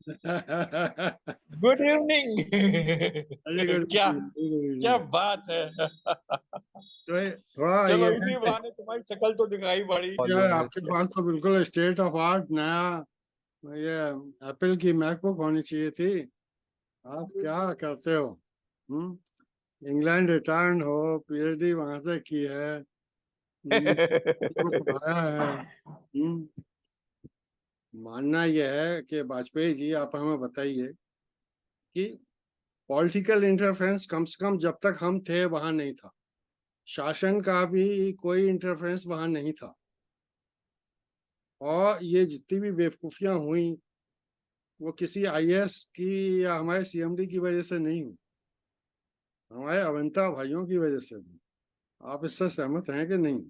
Good evening. अरे good क्या क्या इवनिंग। बात है। तो थोड़ा चलो ये है इसी कि बहाने तुम्हारी शक्ल तो दिखाई पड़ी यार मालूम है आपके इससे। पास तो बिल्कुल स्टेट ऑफ आर्ट नया ये एप्पल की मैकबुक होनी चाहिए थी। आप क्या करते हो? हम्म। इंग्लैंड रिटर्न हो, पीएचडी वहां से की है। को पढ़ाया है। मानना यह है कि वाजपेयी जी आप हमें बताइए कि पॉलिटिकल इंटरफेरेंस कम से कम जब तक हम थे वहां नहीं था। शासन का भी कोई इंटरफेरेंस वहां नहीं था। और ये जितनी भी बेवकूफियां हुई वो किसी आईएएस की या हमारे सीएमडी की वजह से नहीं हुई, हमारे अवंता भाइयों की वजह से हुई। आप इससे सहमत हैं कि नहीं?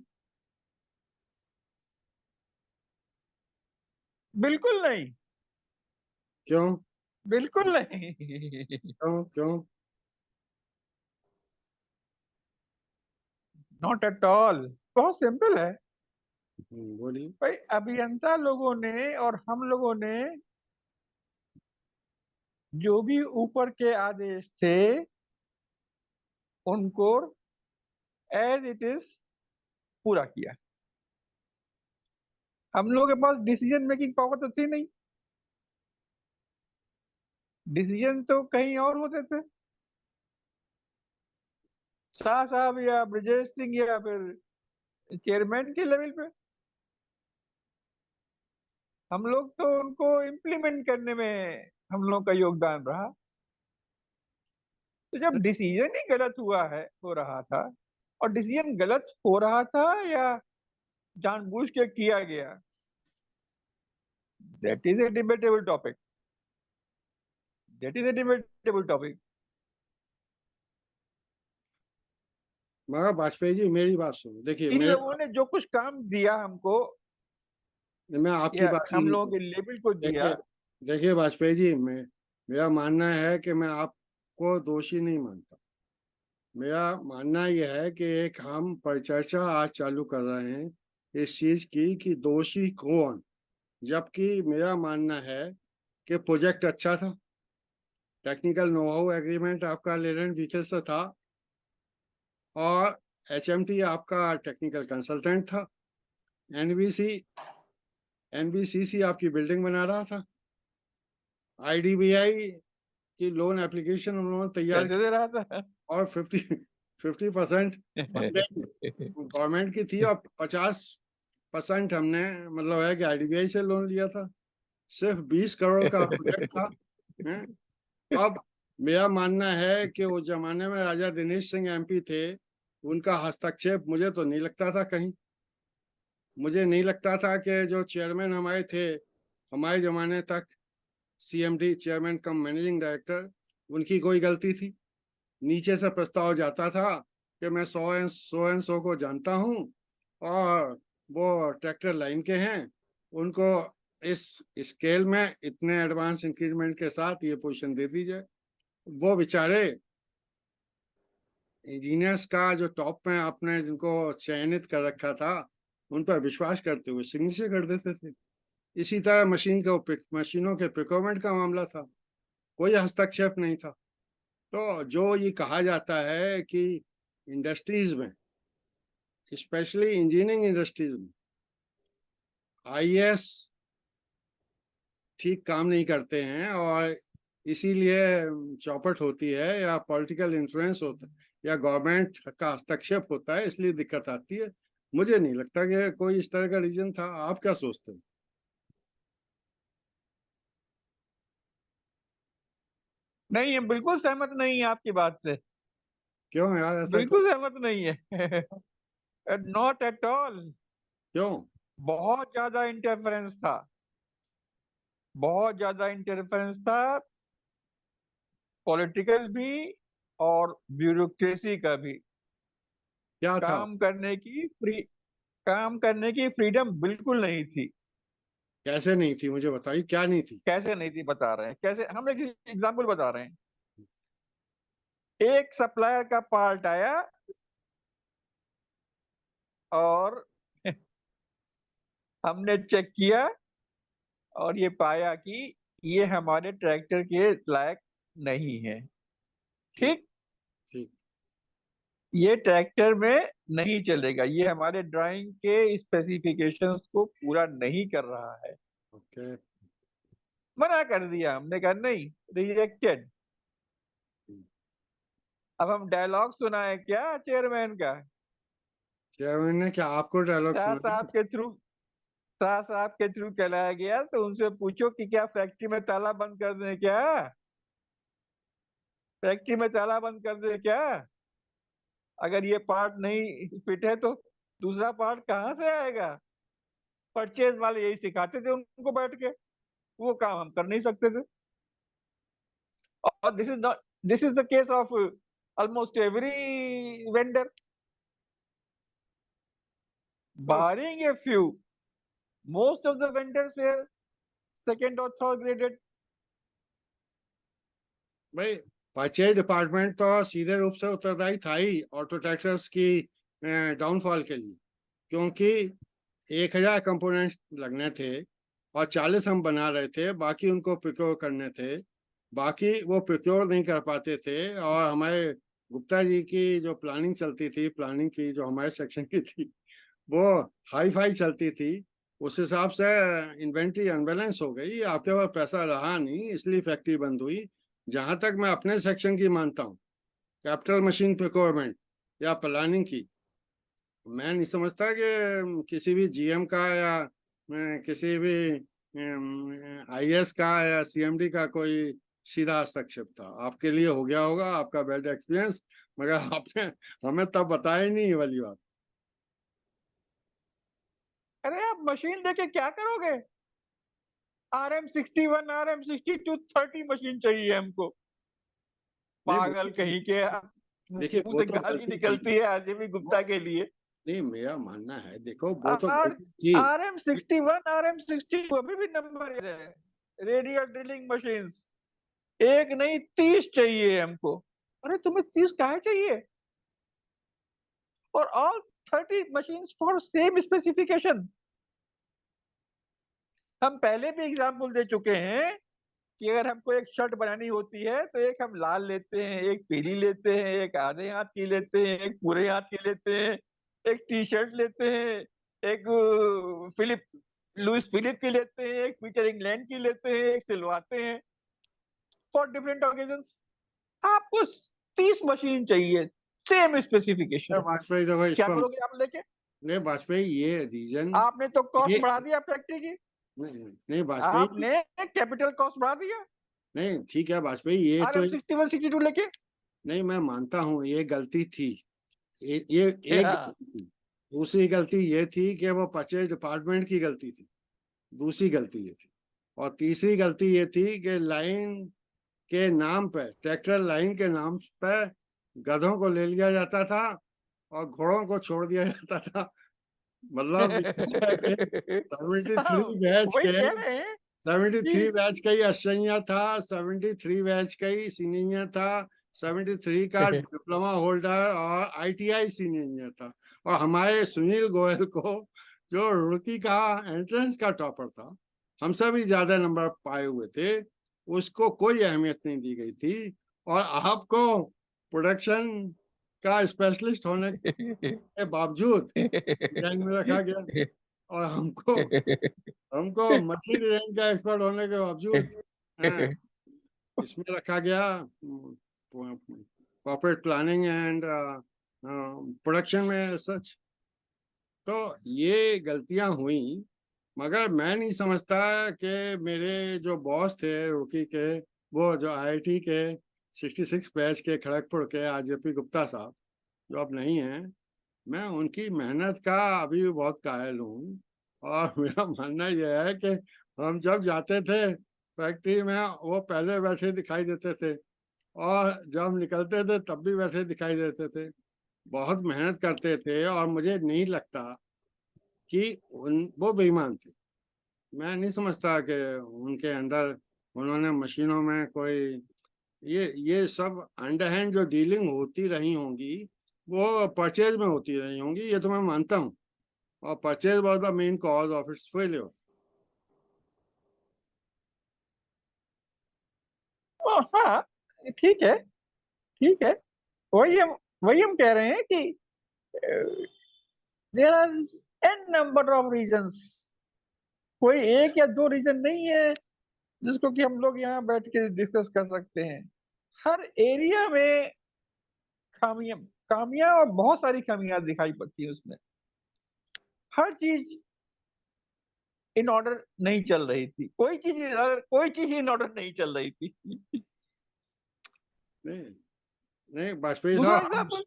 बिल्कुल नहीं। क्यों? बिल्कुल नहीं। क्यों क्यों? Not at all. बहुत सिंपल है बोलिए। भाई। अभियंता लोगों ने और हम लोगों ने जो भी ऊपर के आदेश थे उनको एज इट इज पूरा किया। हम लोगों के पास डिसीजन मेकिंग पावर तो थी नहीं। डिसीजन तो कहीं और होते थे। शाह साहब या ब्रजेश सिंह या फिर चेयरमैन के लेवल पे। हम लोग तो उनको इम्प्लीमेंट करने में हम लोग का योगदान रहा। तो जब डिसीजन ही गलत हुआ है हो रहा था, और डिसीजन गलत हो रहा था या जानबूझ के किया गया, that is a debatable topic. That is a debatable topic. मगर वाजपेयी जी मेरी बात सुनो, देखिए इन मेरे लोगों ने जो कुछ काम दिया हमको मैं आपकी या बात ही हम नहीं लोगों सुन। के लेवल को दिया। देखिए, देखिए वाजपेयी जी, मेरा मानना है कि मैं आपको दोषी नहीं मानता। मेरा मानना यह है कि एक हम परिचर्चा आज चालू कर रहे हैं इस चीज की कि दोषी कौन। जबकि मेरा मानना है कि प्रोजेक्ट अच्छा था, टेक्निकल नो हाउ एग्रीमेंट आपका लेरेंट व्हीकल से था, और एचएमटी आपका टेक्निकल कंसल्टेंट था। एनबीसी एनबीसीसी आपकी बिल्डिंग बना रहा था। आईडीबीआई की लोन एप्लीकेशन उन्होंने तैयार कैसे की, दे रहा था। और 50% फंडिंग गवर्नमेंट की थी, और 50% हमने मतलब है कि आईडीबीआई से लोन लिया था। सिर्फ 20 करोड़ का प्रोजेक्ट था। हैं? अब मेरा मानना है कि उस जमाने में राजा दिनेश सिंह एमपी थे, उनका हस्तक्षेप मुझे तो नहीं लगता था कहीं। मुझे नहीं लगता था कि जो चेयरमैन हमारे थे हमारे जमाने तक, CMD chairman cum managing director, उनकी कोई गलती थी। नीचे से प्रस्ताव जाता था कि मैं सो को जानता हूँ, और वो ट्रैक्टर लाइन के हैं, उनको इस स्केल में इतने एडवांस इंक्रीमेंट के साथ ये पोजीशन दे दीजिए। वो बेचारे इंजीनियर्स का जो टॉप में आपने जिनको चयनित कर रखा था, उन पर विश्वास करते हुए सिग्नेचर कर देते थे। इसी तरह मशीनों के प्रिक्योरमेंट का मामला था, कोई हस्तक्षेप नहीं था। तो जो ये कहा जाता है कि इंडस्ट्रीज में, स्पेशली इंजीनियरिंग इंडस्ट्रीज में, आईएएस ठीक काम नहीं करते हैं, और इसीलिए चौपट होती है, या पॉलिटिकल इन्फ्लुएंस होता है, या गवर्नमेंट का हस्तक्षेप होता है, इसलिए दिक्कत आती है। मुझे नहीं लगता कि कोई इस तरह का रीजन था। आप क्या सोचते हो? नहीं, हम बिल्कुल सहमत नहीं है आपकी बात से। क्यों यार, ऐसा क्यों? बिल्कुल सहमत नहीं है। Not at all. क्यों? बहुत ज्यादा इंटरफेरेंस था। बहुत ज्यादा इंटरफेरेंस था। पॉलिटिकल भी और ब्यूरोक्रेसी का भी। क्या था? काम करने की फ्री काम करने की फ्रीडम बिल्कुल नहीं थी। कैसे नहीं थी, मुझे बताइए क्या नहीं थी? कैसे नहीं थी बता रहे हैं। कैसे, हम एक एग्जांपल बता रहे हैं। एक सप्लायर का पार्ट आया और हमने चेक किया और ये पाया कि ये हमारे ट्रैक्टर के लायक नहीं है। ठीक। ठीक, ठीक। ये ट्रैक्टर में नहीं चलेगा, ये हमारे ड्राइंग के स्पेसिफिकेशंस को पूरा नहीं कर रहा है। ओके। मना कर दिया, हमने कहा नहीं, रिजेक्टेड। अब हम डायलॉग सुनाए क्या चेयरमैन का? चेयरमैन ने क्या आपको डायलॉग शाह सुनाया? साहब के थ्रू, शाह साहब के थ्रू चलाया गया, तो उनसे पूछो कि क्या फैक्ट्री में ताला बंद कर दें क्या? फैक्ट्री में ताला बंद कर दें क्या? अगर ये पार्ट नहीं फिट है तो दूसरा पार्ट कहाँ से आएगा? परचेज वाले यही सिखाते थे उनको बैठ के, वो काम हम कर नहीं सकते थे। और this is the case of almost every vendor, तो barring a few, most of the vendors were second or third graded. भाई परचेज डिपार्टमेंट तो सीधे रूप से उत्तरदायी था ही ऑटो ट्रैक्टर्स की डाउनफॉल के लिए, क्योंकि 1000 कंपोनेंट्स लगने थे और 40 हम बना रहे थे, बाकी उनको प्रोक्योर करने थे, बाकी वो प्रोक्योर नहीं कर पाते थे। और हमारे गुप्ता जी की जो प्लानिंग चलती थी, प्लानिंग की जो हमारे सेक्शन की थी, वो हाई फाई चलती थी। उस हिसाब से इन्वेंट्री अनबैलेंस हो गई, आपके पास पैसा रहा नहीं, इसलिए फैक्ट्री बंद हुई। जहां तक मैं अपने सेक्शन की मानता हूँ, कैपिटल मशीन प्रोक्योरमेंट या प्लानिंग की, मैं नहीं समझता कि किसी भी जीएम का या किसी भी आईएएस का या सीएमडी का कोई सीधा हस्तक्षेप था। आपके लिए हो गया होगा, आपका बैड एक्सपीरियंस, मगर आपने हमें तब बताया ही नहीं ये वाली बात। अरे आप मशीन देके क्या करोगे? RM61, RM62 30 मशीन चाहिए हमको। नहीं वो पागल तो कहीं के, देखिए, मुंह वो से तो गाली गलती थी। निकलती है आरजेबी गुप्ता वो के लिए। नहीं, मेरा मानना है, देखो वो तो आर गलती थी। RM61, RM62 अभी भी नंबर है। रेडियल ड्रिलिंग मशीन्स एक नहीं 30 चाहिए हमको। अरे तुम्हें 30 काहे चाहिए? और all 30 machines for same specification. हम पहले भी एग्जाम्पल दे चुके हैं कि अगर हमको एक शर्ट बनानी होती है तो एक हम लाल लेते हैं, एक पीली लेते हैं, एक आधे हाथ की लेते हैं, एक पूरे हाथ की लेते हैं, एक टी शर्ट लेते हैं, एक फिलिप लुइस फिलिप की लेते हैं, एक पीटर इंग्लैंड की लेते हैं, एक सिलवाते हैं फॉर डिफरेंट ओकेजन्स। आपको 30 मशीन चाहिए, सेम स्पेसिफिकेशन। वाजपेयी देखो इस क्या पर, करोगे आप लेके? नहीं वाजपेयी ये रीजन, आपने तो कॉस्ट ये बढ़ा दिया फैक्ट्री की। नहीं नहीं वाजपेयी, आपने कैपिटल कॉस्ट बढ़ा दिया नहीं ठीक है वाजपेयी, ये तो RM61 62 लेके। नहीं, मैं मानता हूँ ये गलती थी। ये एक गलती थी। दूसरी गलती ये थी कि वो परचेज डिपार्टमेंट की गलती थी, दूसरी गलती ये थी। और तीसरी गलती ये थी कि लाइन के नाम पे, ट्रैक्टर लाइन के नाम पे गधों को ले लिया जाता था और घोड़ों को छोड़ दिया जाता था। मतलब ये है कि 73 हाँ, बैच वही के कह रहे हैं 73 कि बैच का ही अश्वैया था, 73 बैच का ही सीनियर इंजीनियर था, 73 का डिप्लोमा होल्डर और आईटीआई सीनियर इंजीनियर था। और हमारे सुनील गोयल को, जो रुड़की का एंट्रेंस का टॉपर था, हमसे भी ज्यादा नंबर पाए हुए थे, उसको कोई अहमियत नहीं दी गई थी। और आपको प्रोडक्शन का स्पेशलिस्ट होने के बावजूद गैंग में रखा गया, और हमको हमको मशीन डिजाइन का एक्सपर्ट होने के बावजूद इसमें रखा गया, कॉर्पोरेट प्लानिंग एंड प्रोडक्शन में सच। तो ये गलतियां हुई, मगर मैं नहीं समझता कि मेरे जो बॉस थे रुकी के, वो जो आईआईटी के 66 बैच के खड़गपुर के आरजेपी गुप्ता साहब, जो अब नहीं है, मैं उनकी मेहनत का अभी भी बहुत कायल हूँ। और मेरा मानना यह है कि हम जब जाते थे फैक्ट्री में, वो पहले बैठे दिखाई देते थे, और जब हम निकलते थे तब भी बैठे दिखाई देते थे। बहुत मेहनत करते थे, और मुझे नहीं लगता कि वो बेईमान थे। मैं नहीं समझता कि उनके अंदर उन्होंने मशीनों में कोई ये सब अंडरहैंड जो डीलिंग होती रही होंगी, वो परचेज में होती रही होंगी, ये तो मैं मानता हूँ। और purchase was the main cause of its failure. ठीक है, ठीक है। वही हम कह रहे हैं कि there are an number of reasons. कोई एक या दो रीजन नहीं है जिसको कि हम लोग यहाँ बैठ के डिस्कस कर सकते हैं। हर एरिया में खामियां, खामियां और बहुत सारी खामियां दिखाई पड़ती है उसमें। हर चीज इन ऑर्डर नहीं चल रही थी, कोई चीज इन ऑर्डर नहीं चल रही थी। नहीं, नहीं वाजपेयी दूसरा साहब, एग्जाम्पल,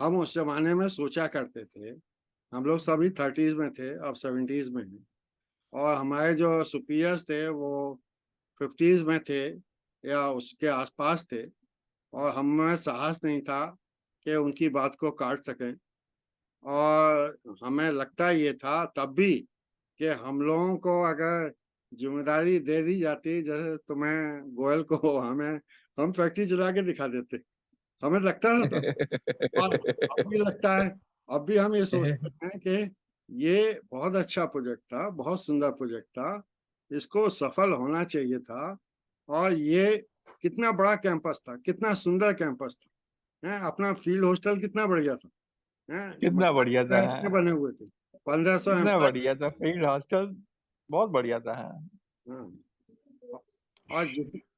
हम उस जमाने में सोचा करते थे, हम लोग सभी 30s में थे, अब 70s में हैं, और हमारे जो सुपीरियर्स थे वो 50s में थे या उसके आसपास थे, और हमें साहस नहीं था कि उनकी बात को काट सकें। और हमें लगता ये था तब भी कि हम लोगों को अगर जिम्मेदारी दे दी जाती, जैसे तुम्हें गोयल को, हमें, हम फैक्ट्री चला के दिखा देते, हमें लगता था तब। और अब भी लगता है, अब भी हम ये सोचते हैं कि ये बहुत अच्छा प्रोजेक्ट था, बहुत सुंदर प्रोजेक्ट था, इसको सफल होना चाहिए था। और ये कितना बड़ा कैंपस था, कितना सुंदर कैंपस था, है अपना फील्ड हॉस्टल कितना बढ़िया था, है कितना बढ़िया था। इतने बने हुए थे, 1500 कितना एम्प्लॉय। बढ़िया था फील्ड हॉस्टल, बहुत बढ़िया था।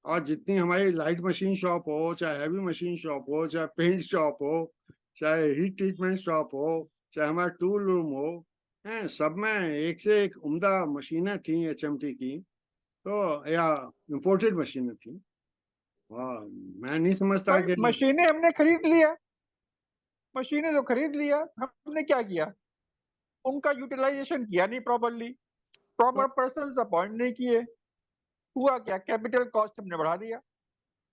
और जितनी हमारी लाइट मशीन शॉप हो, चाहे हैवी मशीन शॉप हो, चाहे पेंट शॉप हो, चाहे हीट ट्रीटमेंट शॉप हो, चाहे हमारा टूल रूम हो, हैं सब में एक से एक उम्दा मशीनें थी एचएमटी की, तो या इम्पोर्टेड मशीनें थी। और मैं नहीं समझता भाई कि मशीनें हमने खरीद लिया, मशीनें तो खरीद लिया, हमने क्या किया? उनका यूटिलाइजेशन किया नहीं प्रॉपरली, तो प्रॉपर पर्सन अपॉइंट नहीं किए। हुआ क्या? कैपिटल कॉस्ट हमने बढ़ा दिया।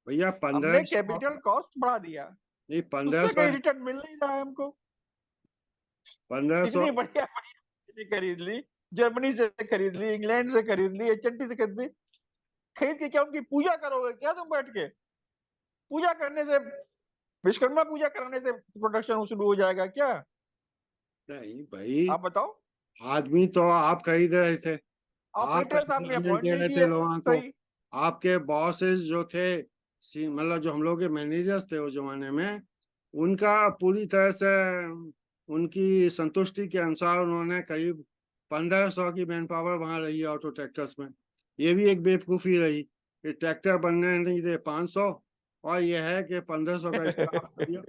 भैया हमने 1500, कैपिटल कॉस्ट बढ़ा दिया, नहीं पंद्रह उससे सौ कहीं रिटर्न मिल नहीं रहा है हमको। 1500 इतनी बढ़िया बढ़िया मशीनें खरीद ली, जर्मनी से खरीद ली, इंग्लैंड से खरीद ली, एचएनटी से खरीद ली। खरीद के क्या उनकी पूजा करोगे क्या तुम बैठ के? पूजा करने से, विश्वकर्मा पूजा कराने से प्रोडक्शन शुरू हो जाएगा क्या? नहीं भाई, आप बताओ। आदमी तो आप खरीद रहे थे, आप ऑपरेटर्स आपने एम्प्लॉयमेंट अपॉइंट दे नहीं रहे थे किए लोगों को, सही। आपके बॉसेस जो थे, मतलब जो हम लोग के मैनेजर्स थे उस जमाने में, उनका पूरी तरह से उनकी संतुष्टि के अनुसार उन्होंने करीब 1500 की मैन पावर वहां रही है ऑटो ट्रैक्टर्स में। ये भी एक बेवकूफ़ी रही कि ट्रैक्टर बनने नहीं दे 500, और ये है कि 1500 का स्टाफ दिया।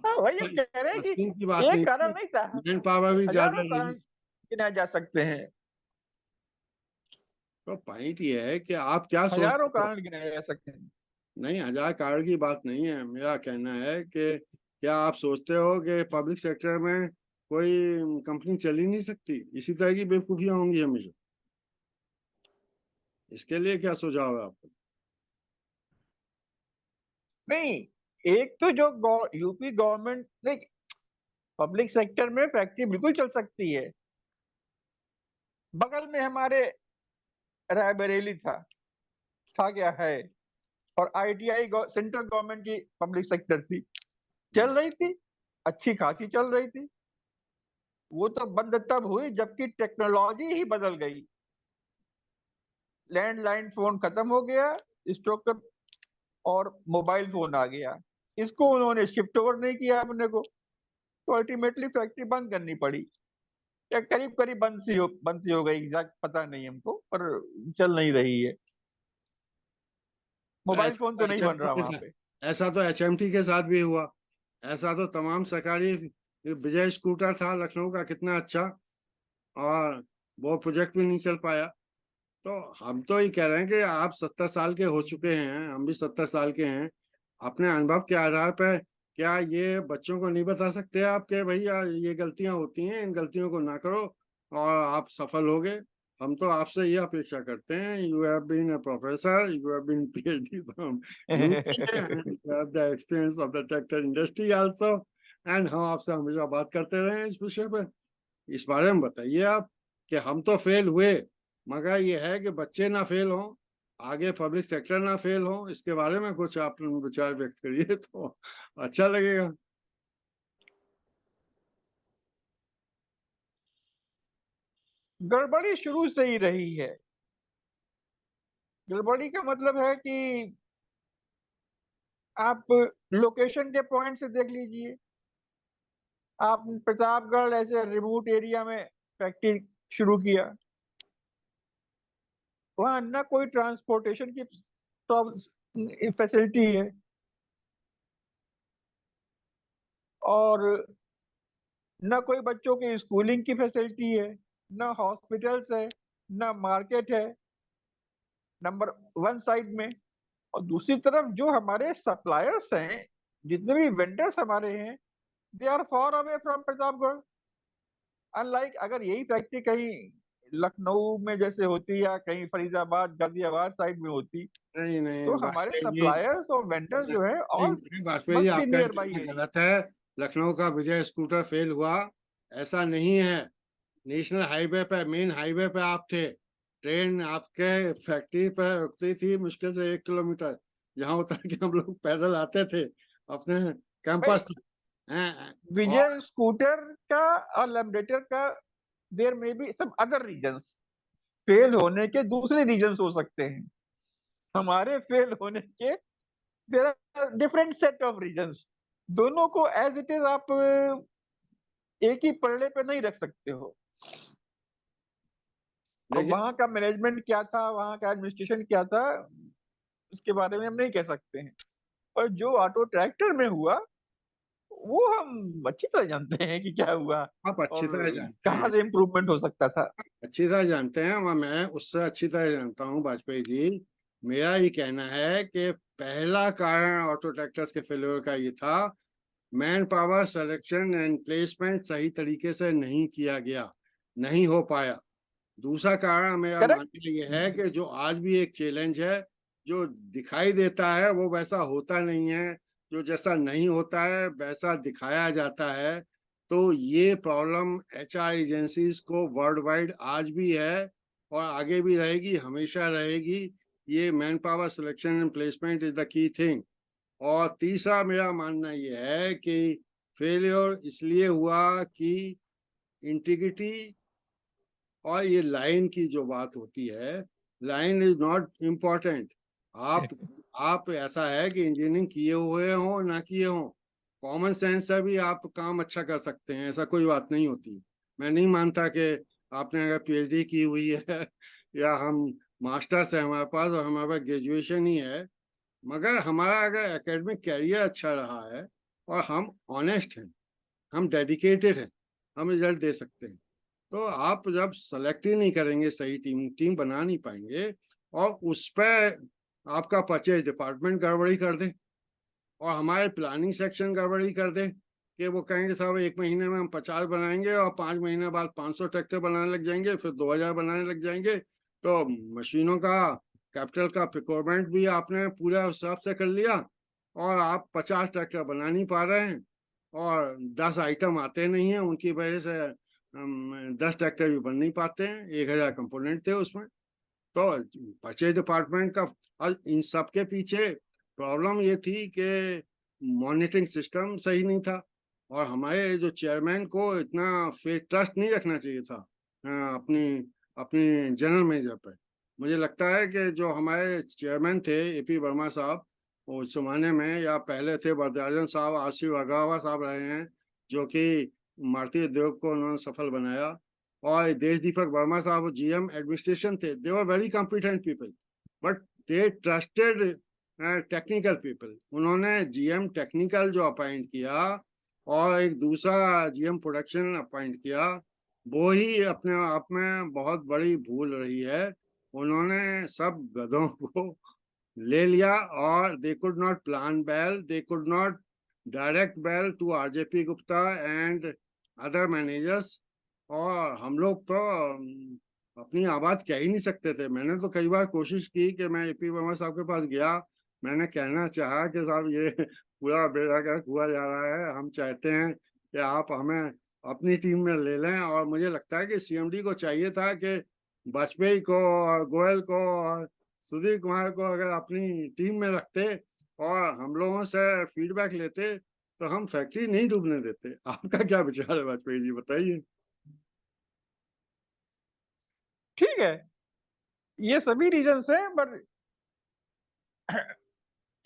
हाँ, वही हम कह रहे हैं कि मशीन की बात एक नहीं थी, कारण नहीं था, मैन पावर भी ज्यादा हजारों रही। कारण गिनाए जा सकते हैं। तो पॉइंट ये है कि आप क्या हजारों सोचते हो। कारण गिनाए जा सकते हैं। नहीं, 1000 करोड़ की बात नहीं है, मेरा कहना है कि क्या आप सोचते हो कि पब्लिक सेक्टर में कोई कंपनी चल ही नहीं सकती? इसी तरह की बेवकूफियां होंगी हमेशा। इसके लिए क्या सुझाव है आपका? नहीं, एक तो जो यूपी गवर्नमेंट नहीं, पब्लिक सेक्टर में फैक्ट्री बिल्कुल चल सकती है। बगल में हमारे रायबरेली था क्या है, और आईटीआई सेंट्रल गवर्नमेंट की पब्लिक सेक्टर थी, चल रही थी, अच्छी खासी चल रही थी। वो तो बंद तब हुई जबकि टेक्नोलॉजी ही बदल गई। लैंडलाइन फोन खत्म हो गया, स्टोक, और मोबाइल फोन आ गया। इसको उन्होंने शिफ्ट ओवर नहीं किया अपने को, तो अल्टीमेटली फैक्ट्री बंद करनी पड़ी, या करीब करीब बंद सी हो गई, एग्जैक्ट पता नहीं हमको, पर चल नहीं रही है। तो मोबाइल फोन तो नहीं बन एचएमटी रहा के वहां साथ, पे। ऐसा तो एचएमटी के साथ भी हुआ। ऐसा तो तमाम सरकारी, विजय स्कूटर था लखनऊ का, कितना अच्छा, और वो प्रोजेक्ट भी नहीं चल पाया। तो हम तो ये कह रहे हैं कि आप 70 साल के हो चुके हैं, हम भी 70 साल के हैं, अपने अनुभव के आधार पर क्या ये बच्चों को नहीं बता सकते आप कि भैया ये गलतियां होती हैं, इन गलतियों को ना करो और आप सफल होगे? हम तो आपसे ये अपेक्षा करते हैं, you have been a professor, you have been PhD from UK, and you have the experience of the tractor industry also, and हम आपसे हमेशा बात करते रहे हैं इस विषय पर। इस बारे में बताइए आप कि हम तो फेल हुए, मगर ये है कि बच्चे ना फेल हों, आगे पब्लिक सेक्टर ना फेल हो, इसके बारे में कुछ आप विचार व्यक्त करिए तो अच्छा लगेगा। गड़बड़ी शुरू से ही रही है। गड़बड़ी का मतलब है कि आप लोकेशन के पॉइंट से देख लीजिए। आप प्रतापगढ़ ऐसे रिमोट एरिया में फैक्ट्री शुरू किया, वहां ना कोई ट्रांसपोर्टेशन की फैसिलिटी है, और न कोई बच्चों की स्कूलिंग की फैसिलिटी है, न हॉस्पिटल्स है, न मार्केट है, नंबर वन साइड में। और दूसरी तरफ जो हमारे सप्लायर्स हैं, जितने भी वेंडर्स हमारे हैं, they are far away from Pratapgarh. Unlike अगर यही फैक्ट्री कहीं लखनऊ में जैसे होती या कहीं फरीदाबाद गाजियाबाद साइड में होती, नहीं नहीं तो हमारे वाजपेयी जी, सप्लायर्स और वेंडर्स जो है नहीं ऑल नहीं, वाजपेयी जी मस्ट बी आपका नियर ये बाई कहना एरिया। गलत है। लखनऊ का विजय स्कूटर फेल हुआ, ऐसा नहीं है। नेशनल हाईवे पे, मेन हाईवे पे आप थे, ट्रेन आपके फैक्ट्री पे रुकती थी मुश्किल से 1 किलोमीटर, जहां उतर के हम लोग पैदल आते थे अपने कैंपस तक। हैं? और विजय स्कूटर का और लैम्ब्रेटर का, there may be some other reasons. Fail होने के दूसरे रीजंस हो सकते हैं, हमारे फेल होने के there are different set of reasons. दोनों को एज इट इज आप एक ही पल्ले पे नहीं रख सकते हो। और देखिए, वहां का मैनेजमेंट क्या था, वहां का एडमिनिस्ट्रेशन क्या था, उसके बारे में हम नहीं कह सकते हैं। और जो ऑटो ट्रैक्टर में हुआ, वो हम अच्छी तरह जानते हैं कि क्या हुआ आप अच्छी और तरह जानते कहाँ हैं, से इम्प्रूवमेंट हो सकता था। अच्छी तरह जानते हैं, और मैं उससे अच्छी तरह जानता हूँ वाजपेयी जी। मेरा ये कहना है कि पहला कारण ऑटो ट्रैक्टर्स के फेल्योर का ये था, man power selection and placement सही तरीके से नहीं किया गया, नहीं हो पाया। दूसरा कारण मेरा करेक्ट। मानना ये है कि जो आज भी एक चैलेंज है, जो दिखाई देता है वो वैसा होता नहीं है, जो जैसा नहीं होता है वैसा दिखाया जाता है। तो ये प्रॉब्लम एचआर एजेंसीज को वर्ल्ड वाइड आज भी है, और आगे भी रहेगी, हमेशा रहेगी। ये man power selection and placement is the key thing. और तीसरा मेरा मानना यह है कि फेलियर इसलिए हुआ कि इंटीग्रिटी और ये लाइन की जो बात होती है, लाइन इज नॉट इम्पोर्टेंट। आप आप ऐसा है कि इंजीनियरिंग किए हुए हो ना किए हो, कॉमन सेंस से भी आप काम अच्छा कर सकते हैं, ऐसा कोई बात नहीं होती। मैं नहीं मानता कि आपने अगर पीएचडी की हुई है या हम मास्टर्स है हमारे पास और हमारे पास ग्रेजुएशन ही है, मगर हमारा अगर एकेडमिक कैरियर अच्छा रहा है और हम ऑनेस्ट हैं, हम डेडिकेटेड हैं, हम रिजल्ट दे सकते हैं। तो आप जब सेलेक्ट ही नहीं करेंगे, सही टीम टीम बना नहीं पाएंगे, और उस पर आपका परचेज डिपार्टमेंट गड़बड़ी कर दे और हमारे प्लानिंग सेक्शन गड़बड़ी कर दे कि वो कहेंगे साहब 1 महीने में हम 50 बनाएंगे और 5 महीने बाद 500 ट्रैक्टर बनाने लग जाएंगे, फिर 2000 बनाने लग जाएंगे। तो मशीनों का, कैपिटल का प्रिक्योरमेंट भी आपने पूरा हिसाब से कर लिया, और आप 50 ट्रैक्टर बना नहीं पा रहे हैं, और 10 आइटम आते नहीं है, उनकी वजह से 10 ट्रैक्टर भी बन नहीं पाते हैं। 1000 कंपोनेंट थे उसमें। तो परचेज डिपार्टमेंट का, और इन सब के पीछे प्रॉब्लम ये थी कि मॉनिटरिंग सिस्टम सही नहीं था, और हमारे जो चेयरमैन को इतना फेक ट्रस्ट नहीं रखना चाहिए था अपनी अपनी जनरल मैनेजर पे। मुझे लगता है कि जो हमारे चेयरमैन थे एपी वर्मा साहब, उस जमाने में या पहले थे वरदराजन साहब, आशिफ अग्रवाल साहब रहे हैं, जो कि मारुति उद्योग को उन्होंने सफल बनाया, और देश दीपक वर्मा साहब जीएम एडमिनिस्ट्रेशन थे। They were very competent people, but they trusted technical people. उन्होंने जीएम टेक्निकल जो अपॉइंट किया और एक दूसरा जीएम प्रोडक्शन अपॉइंट किया, वो ही अपने आप में बहुत बड़ी भूल रही है। उन्होंने सब गधों को ले लिया, और they could not plan well, they could not direct well to RJP Gupta and other managers. और हम लोग तो अपनी आवाज कह ही नहीं सकते थे। मैंने तो कई बार कोशिश की कि मैं एपी वर्मा साहब के पास गया, मैंने कहना चाहा कि साहब ये पूरा बेड़ा गर्क हुआ जा रहा है, हम चाहते हैं कि आप हमें अपनी टीम में ले लें। और मुझे लगता है कि सीएमडी को चाहिए था कि वाजपेयी को और गोयल को और सुधीर कुमार को अगर अपनी टीम में रखते और हम लोगों से फीडबैक लेते, तो हम फैक्ट्री नहीं डूबने देते। आपका क्या विचार है वाजपेयी जी, बताइए। ठीक है, ये सभी रीजंस हैं, बट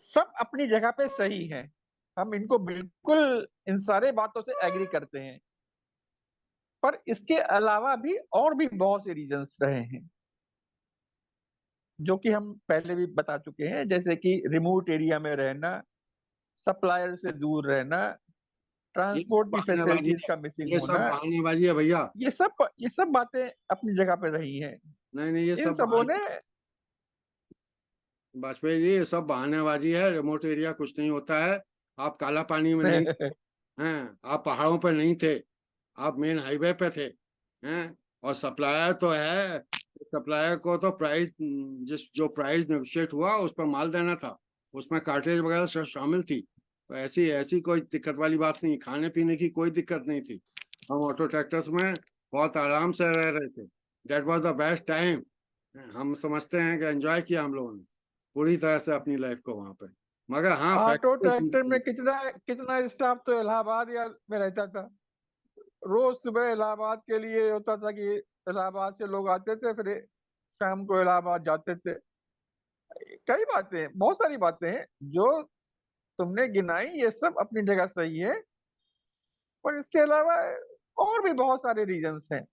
सब अपनी जगह पे सही है, हम इनको बिल्कुल इन सारे बातों से एग्री करते हैं, पर इसके अलावा भी और भी बहुत से रीजंस रहे हैं जो कि हम पहले भी बता चुके हैं, जैसे कि रिमोट एरिया में रहना, सप्लायर से दूर रहना, ये ट्रांसपोर्ट की बहानेबाजी फैसिलिटीज है, का मिसिंग ये सब होना, बहानेबाजी है भैया। ये सब बातें अपनी जगह पे रही हैं। नहीं नहीं, ये इन सब सबों ने वाजपेयी जी, ये सब बहानेबाजी है। रिमोट एरिया कुछ नहीं होता है। आप काला पानी में नहीं हैं, आप पहाड़ों पर नहीं थे, आप मेन हाईवे पे थे हैं। और सप्लायर तो है, सप्लायर को तो प्राइस, जिस जो प्राइस नेगोशिएट हुआ उस पर माल देना था, उसमें कार्टेज वगैरह सब शामिल थी। तो ऐसी ऐसी कोई दिक्कत वाली बात नहीं, खाने पीने की कोई दिक्कत नहीं थी। हम ऑटो ट्रैक्टर्स में बहुत आराम से रह रहे थे। That was the best time. हम समझते हैं कि एंजॉय किया हम लोगों ने पूरी तरह से अपनी लाइफ को वहां पे। मगर हाँ, ऑटो ट्रैक्टर में फैक्ट्री कितना कितना स्टाफ तो इलाहाबाद या में रहता था। रोज सुबह इलाहाबाद के लिए होता था कि इलाहाबाद से लोग आते थे, फिर शाम को इलाहाबाद जाते थे। कई बातें, बहुत सारी बातें हैं जो तुमने गिनाई, ये सब अपनी जगह सही है, पर इसके अलावा और भी बहुत सारे रीजंस हैं।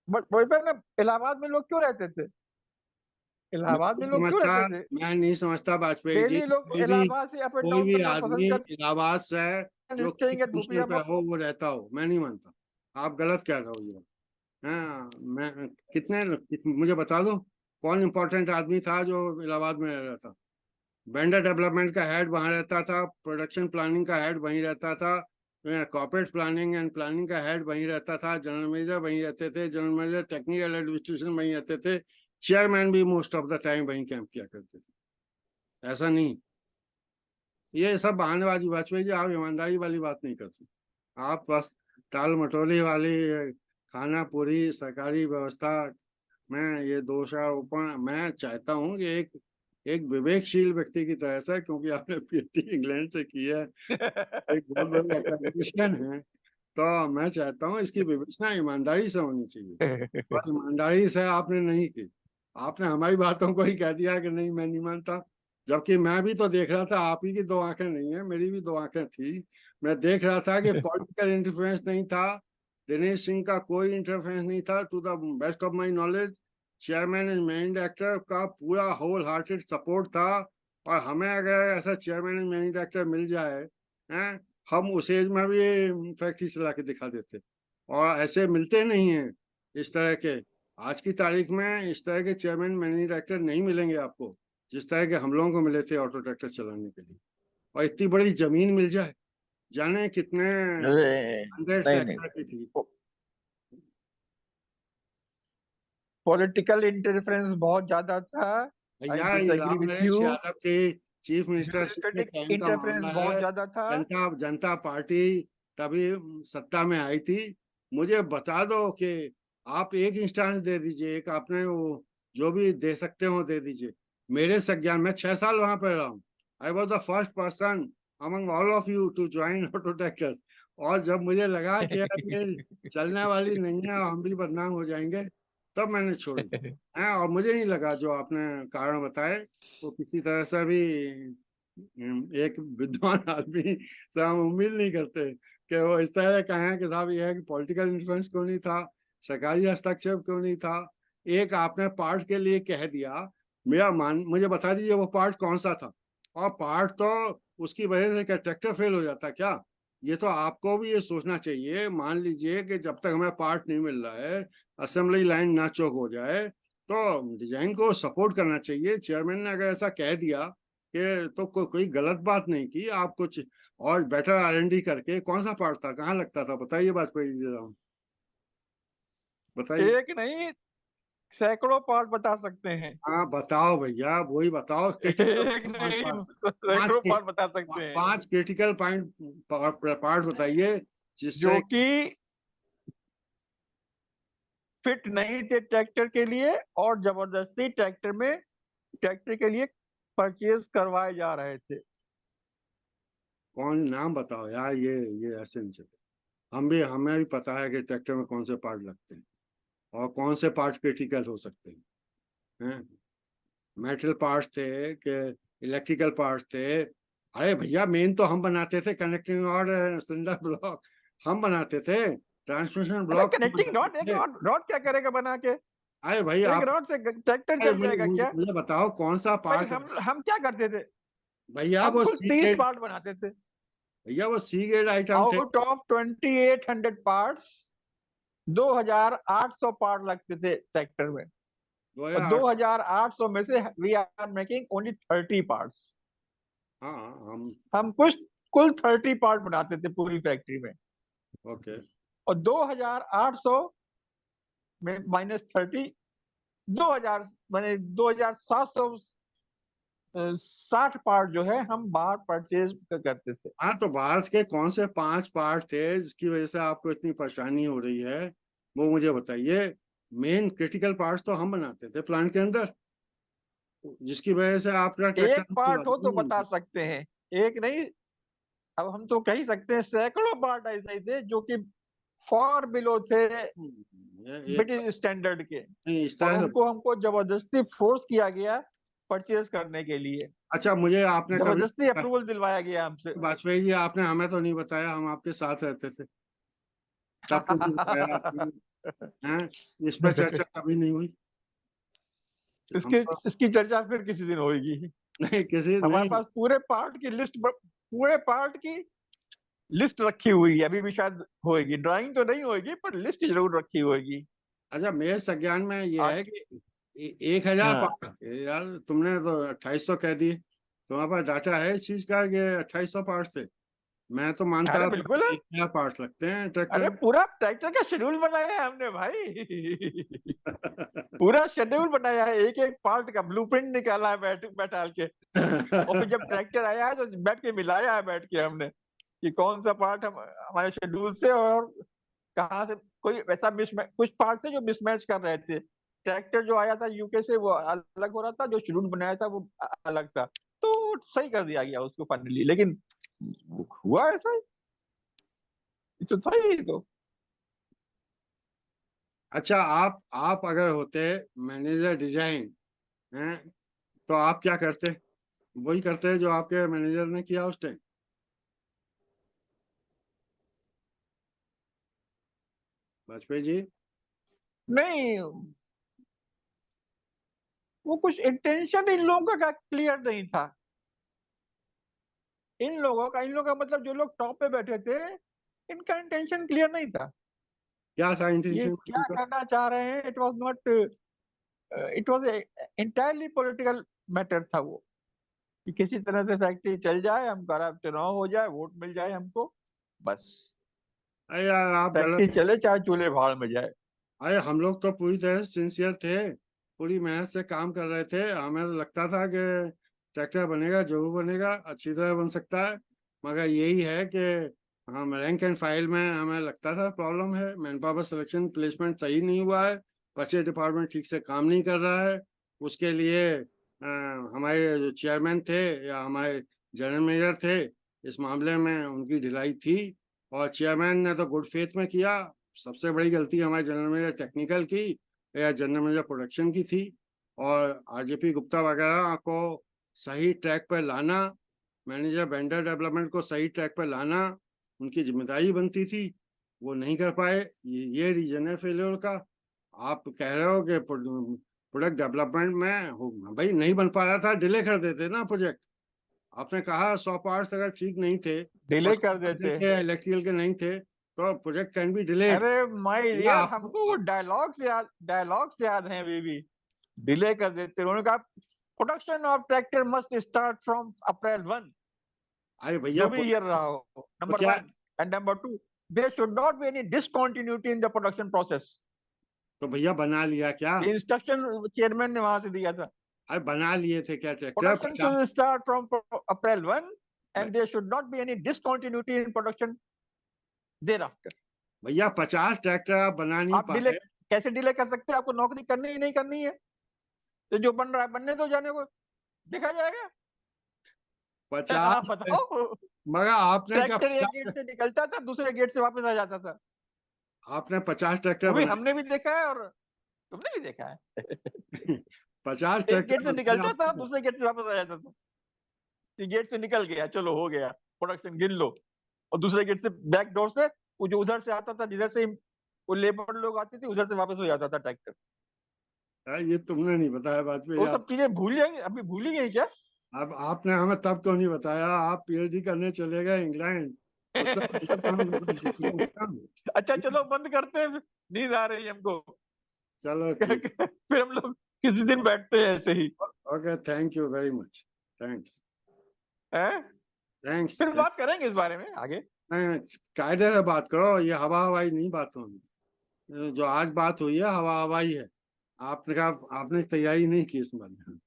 बट वही पर ना, इलाहाबाद में लोग क्यों रहते थे? मैं इलाहाबाद नहीं में लोग क्यों समझता, रहते थे? मैं नहीं समझता वाजपेयी जी, डेली लोग इलाहाबाद से अप एंड कोई डाउन भी करना आदमी पसंद करते इलाहाबाद से है हैं, जो किसी स्टेइंग एट पोजीशन भूपिया पे हो वो रहता हो, मैं नहीं मानता। आप गलत कह रहे हो ये। हाँ, मैं मुझे बता दो कौन इंपॉर्टेंट आदमी था जो इलाहाबाद में रह रहा था। वेंडर डेवलपमेंट का हेड वहां रहता था, प्रोडक्शन प्लानिंग का हेड वहीं रहता था, कॉर्पोरेट प्लानिंग एंड प्लानिंग का हेड वहीं रहता था, जनरल मैनेजर वहीं रहते थे, जनरल मैनेजर टेक्निकल एडमिनिस्ट्रेशन वहीं रहते थे, चेयरमैन भी मोस्ट ऑफ द टाइम वहीं कैंप किया करते थे। ऐसा नहीं, ये सब बहानेबाजी। वाजपेयी जी, आप ईमानदारी वाली बात नहीं करते, आप बस टाल मटोली वाली खाना पूरी सरकारी व्यवस्था में ये दोष आरोपण। मैं चाहता हूँ कि एक एक विवेकशील व्यक्ति की तरह से, क्योंकि आपने पीएचडी इंग्लैंड से की है, एक बहुत बड़े एकेडमिशियन है, तो मैं चाहता हूँ इसकी विवेचना ईमानदारी से होनी चाहिए। बस ईमानदारी से आपने नहीं की, आपने हमारी बातों को ही कह दिया कि नहीं मैं नहीं मानता। जबकि मैं भी तो देख रहा था, आप ही की दो आंखें नहीं है, मेरी भी दो आंखें थी। मैं देख रहा था कि पॉलिटिकल इंटरफेरेंस नहीं था, दिनेश सिंह का कोई इंटरफेरेंस नहीं था। To the best of my knowledge, chairman and managing director का पूरा होल हार्टेड सपोर्ट था। और हमें अगर ऐसा चेयरमैन एंड मैनेजिंग डायरेक्टर मिल जाए हैं, हम उस एज में भी फैक्ट्री चला के दिखा देते। और ऐसे मिलते नहीं हैं इस तरह के। आज की तारीख में इस तरह के चेयरमैन मैनेजिंग डायरेक्टर नहीं मिलेंगे आपको, जिस तरह के हम लोगों को मिले थे ऑटो ट्रैक्टर चलाने के लिए। और इतनी बड़ी जमीन मिल जाए, जाने कितने हंड्रेड नहीं नहीं, एकड़ की थी। पॉलिटिकल इंटरफेरेंस बहुत ज्यादा था। आई भैया, ये disagree Ram with Naresh you. Yadav के चीफ मिनिस्टरशिप के ब्यूरोक्रेटिक टाइम का इंटरफेरेंस मामला बहुत है। ज्यादा था। जनता जनता पार्टी तभी सत्ता में आई थी। मुझे बता दो कि आप एक इंस्टेंस दे दीजिए, एक आपने वो जो भी दे सकते हो दे दीजिए। मेरे संज्ञान में 6 साल वहां पर रहा हूँ। I was the first person among all of you to join auto tractors. और जब मुझे लगा कि यार ये चलने वाली नहीं है, हम भी बदनाम हो जाएंगे, तब मैंने छोड़ी है। और मुझे नहीं लगा जो आपने कारण बताए वो किसी तरह से भी एक विद्वान आदमी से हम उम्मीद नहीं करते कि वो इस तरह कहें कि साहब ये है कि पॉलिटिकल इन्फ्लुएंस क्यों नहीं था, सरकारी हस्तक्षेप क्यों नहीं था। एक आपने पार्ट के लिए कह दिया, मेरा मान मुझे बता दीजिए वो पार्ट कौन सा था। और पार्ट तो उसकी वजह से क्या ट्रैक्टर फेल हो जाता क्या? ये तो आपको भी ये सोचना चाहिए। मान लीजिए कि जब तक हमें पार्ट नहीं मिल रहा है, असेंबली लाइन ना चौक हो जाए, तो डिजाइन को सपोर्ट करना चाहिए। चेयरमैन ने अगर ऐसा कह दिया कि तो कोई गलत बात नहीं की, आप कुछ और बेटर R&D करके। कौन सा पार्ट था, कहाँ लगता था, बताइए वाजपेयी जी जरा, बताइए। एक नहीं, सैकड़ों पार्ट बता सकते हैं। हाँ बताओ भैया, वही बताओ क्रिटिकल एक पांच नहीं, पार्ट। पांच सैकड़ों के पार्ट बता सकते हैं पांच क्रिटिकल पॉइंट पार्ट बताइए जो जिससे। कि फिट नहीं थे ट्रैक्टर के लिए, और जबरदस्ती ट्रैक्टर के लिए परचेज करवाए जा रहे थे। कौन, नाम बताओ यार, ये ऐसे नहीं चलते। हमें भी पता है कि ट्रैक्टर में कौन से पार्ट लगते हैं और कौन से पार्ट क्रिटिकल हो सकते हैं। मेटल पार्ट्स थे कि इलेक्ट्रिकल पार्ट्स थे। अरे भैया मेन तो हम बनाते थे, कनेक्टिंग रॉड, सिलेंडर ब्लॉक हम बनाते थे, ट्रांसमिशन अरे ब्लॉक हम कनेक्टिंग रॉड, एक बनाते थे। रॉड रॉड क्या करेगा बना के? अरे भाई एक आप, रॉड से ट्रैक्टर अरे चल जाएगा क्या? मुझे बताओ कौन सा भाई पार्ट है? हम क्या करते थे? भैया हम वो कुल सी 30 ग्रेड, पार्ट बनाते थे। भैया वो सी ग्रेड आइटम थे। आउट ऑफ 2800 पार्ट्स 2800 पार्ट लगते थे ट्रैक्टर में, और 2008। 2800 में से we are making only 30 parts. हाँ हम, हम कुछ कुल 30 पार्ट बनाते थे पूरी फैक्ट्री में, ओके। और 2800 में -30, 2000 माने 2760 पार्ट जो है हम बाहर परचेज करते थे। हाँ तो भारत के कौन से 5 पार्ट थे जिसकी वजह से आपको इतनी परेशानी हो रही है, वो मुझे बताइए। मेन क्रिटिकल पार्ट्स तो हम बनाते थे प्लांट के अंदर, जिसकी वजह से आपका एक ट्रैक्टर पार्ट हो तो बता सकते हैं, एक नहीं। अब हम तो कह सकते हैं सैकड़ों पार्ट ऐसे ही थे जो कि फॉर बिलो थे एक ब्रिटिश स्टैंडर्ड के, नहीं इस और तरह से। उनको हमको जबरदस्ती फोर्स किया गया परचेज करने के लिए, अच्छा मुझे आपने कभी, जबरदस्ती अप्रूवल दिलवाया गया हमसे। वाजपेयी जी आपने हमें तो नहीं बताया, हम आपके साथ रहते थे, तब तो नहीं बताया आपने। हैं, इस पर चर्चा कभी नहीं हुई। हम इसकी तो इसकी चर्चा फिर किसी दिन होगी। नहीं किसी हमारे नहीं। पास पूरे पार्ट की लिस्ट, पूरे पार्ट की लिस्ट रखी हुई है, अभी भी शायद होएगी, ड्राइंग तो नहीं होएगी पर लिस्ट जरूर रखी होएगी। अच्छा मेरे संज्ञान में ये आज है कि 1000 हाँ। पार्ट थे यार, तुमने तो 2800 कह दिए। तुम्हारे पास डाटा है इस चीज का कि 2800 पार्ट थे? मैं तो मानता अरे हूँ बिल्कुल है। 1000 पार्ट लगते हैं ट्रैक्टर अरे में। पूरा ट्रैक्टर का शेड्यूल बनाया है हमने भाई। पूरा शेड्यूल बनाया है, एक एक पार्ट का ब्लूप्रिंट निकाला है बैठाल के, और फिर जब ट्रैक्टर आया है तो बैठ के मिलाया है बैठ के हमने कि कौन सा पार्ट हम हमारे शेड्यूल से और कहाँ से कोई वैसा मिसमैच, कुछ पार्ट थे जो मिसमैच कर रहे थे। ट्रैक्टर जो आया था यूके से वो अलग हो रहा था, जो शेड्यूल बनाया था वो अलग था, तो सही कर दिया गया उसको फाइनली, लेकिन हुआ ऐसा ही, ये तो सही तो। अच्छा आप अगर होते मैनेजर डिजाइन हैं, तो आप क्या करते? वही करते जो आपके मैनेजर ने किया उस टाइम? वाजपेयी जी। नहीं, वो कुछ इंटेंशन इन लोगों का क्लियर नहीं था। इन लोगों का मतलब जो लोग टॉप पे बैठे थे, इनका इंटेंशन क्लियर नहीं था। क्या था ये इंटेंशन क्या उनका? करना चाह रहे हैं, it was entirely political matter था वो, कि किसी तरह से फैक्ट्री चल जाए, हम हमारा चुनाव हो जाए, वोट मिल जाए हमको, बस अरे यार आप फैक्ट्री गलत। चले चाहे चूल्हे भाड़ में जाए। अरे हम लोग तो पूरी तरह सिंसियर थे, पूरी मेहनत से काम कर रहे थे। हमें तो लगता था कि ट्रैक्टर बनेगा, जरूर बनेगा, अच्छी तरह बन सकता है। मगर यही है कि हम रैंक एंड फाइल में हमें लगता था प्रॉब्लम है, मैन पावर सिलेक्शन प्लेसमेंट सही नहीं हुआ है, परचेज डिपार्टमेंट ठीक से काम नहीं कर रहा है। उसके लिए हमारे जो चेयरमैन थे या हमारे जनरल मैनेजर थे, इस मामले में उनकी ढिलाई थी। और चेयरमैन ने तो गुड फेथ में किया। सबसे बड़ी गलती हमारे जनरल मैनेजर टेक्निकल की या जनरल मैनेजर प्रोडक्शन की थी। और आरजेपी गुप्ता वगैरह को सही ट्रैक पर लाना, मैनेजर वेंडर डेवलपमेंट को सही ट्रैक पर लाना उनकी जिम्मेदारी बनती थी, वो नहीं कर पाए। ये रीजन है फेलियर का। आप कह रहे हो कि प्रोडक्ट डेवलपमेंट में भाई नहीं बन पा रहा था, डिले कर देते ना प्रोजेक्ट। आपने कहा 100 पार्ट्स अगर ठीक नहीं थे और डिले कर 100 देते। के इलेक्ट्रिकल के नहीं थे तो प्रोजेक्ट कैन बी डिलेड। अरे माय या डियर, आपको, हमको वो डायलॉग्स याद हैं अभी भी। डिले कर देते, उन्होंने कहा production of tractor must start from April 1, अरे भैया जो भी ईयर रहा हो, तो नंबर क्या, 1, and number 2, there should not be any discontinuity in the production process. तो भैया बना लिया क्या? ये इंस्ट्रक्शन चेयरमैन ने वहां से दिया था। अरे बना लिए थे क्या tractor production 50? Should start from April 1 and there should not be any discontinuity in production thereafter. भैया 50 ट्रैक्टर आप बना नहीं आप डिले पाए। कैसे डिले कर सकते हैं? आपको नौकरी करनी ही नहीं करनी है, तो जो बन रहा है बनने दो, जाने को देखा जाएगा। आप 50, बताओ। मगर आपने क्या ट्रैक्टर एक गेट 50, से निकलता था, दूसरे गेट से वापस आ जाता था। आपने 50 ट्रैक्टर वो भी बनाए? हमने भी देखा है और तुमने भी देखा है। 50 एक ट्रैक्टर गेट से निकलता था, आपको दूसरे गेट से वापस आ जाता था। कि गेट से निकल गया, चलो हो गया, प्रोडक्शन गिन लो। और दूसरे गेट से, बैक डोर से, वो जो उधर से आता था, जिधर से वो लेबर लोग आते थे, उधर से वापस हो जाता था ट्रैक्टर। ये तुमने नहीं बताया वाजपेयी वो आप। सब चीजें भूल जाएंगे, अभी भूल ही गई क्या? अब आपने हमें तब क्यों नहीं बताया? आप पीएचडी करने चले गए इंग्लैंड, उस समय तक हम अच्छा चलो बंद करते हैं, नींद आ रही है हमको। चलो ठीक। फिर हम लोग किसी दिन बैठते हैं ऐसे ही। Okay, thank you very much. Thanks. हैं? थैंक्स। फिर बात करेंगे इस बारे में आगे। कायदे से बात करो, ये हवा हवाई नहीं बात होगी। जो आज बात हुई है हवा हवाई है। आपने कहा, आपने तैयारी नहीं की इस बारे में।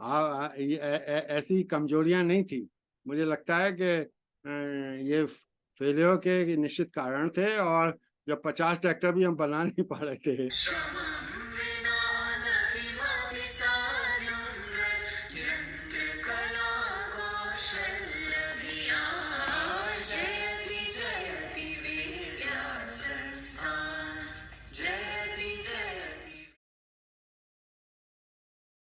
हाँ, ऐसी कमजोरियां नहीं थी। मुझे लगता है कि ये फेलियर के निश्चित कारण थे, और जब 50 ट्रैक्टर भी हम बना नहीं पा रहे थे